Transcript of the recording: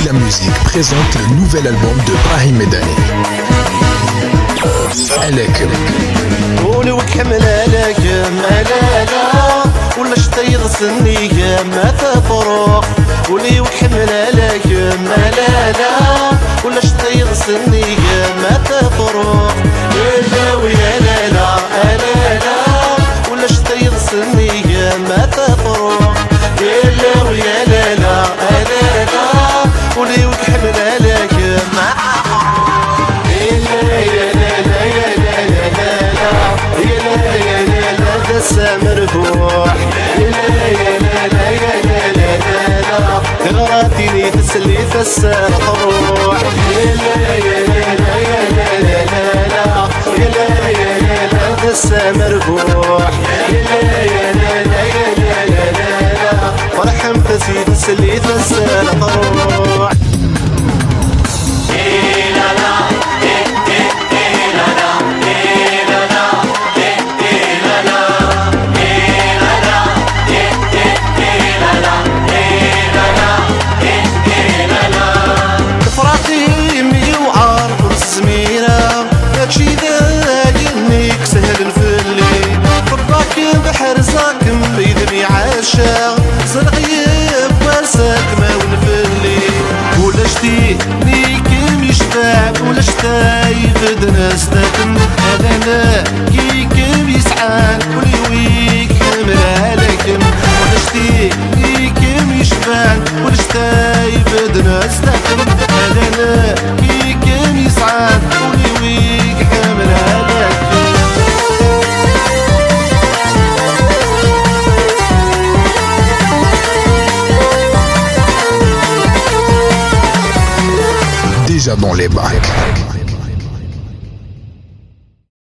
La musique présente le nouvel album de Brahim Medani. عليكم قولوا كمل عليكم لا ولا شتي يغسلني ما تفرق قولي وكمل عليكم لا ولا شتي يغسلني ما تفرق لا ويا لا ولا شتي يغسلني ما تفرق لا ويا لا قولي وكمل عليكم ما مرفوح غراتيني تسلي فسر تروح دسة مرفوح فرحم تسي تسلي فسر تروح حرزاكم بيدني عاشا زرغيب ورساك ما ونفلي ولا شتيني كم يشفع ولا شتاي فدنا ستاكم هذا لا كي كم يسعان وليويك كمل عليكم ولا شتيني كم يشفع ولا شتاي فدنا ستاكم هذا لا كي كم يسعان وليويك كمل عليكم déjà dans les bacs.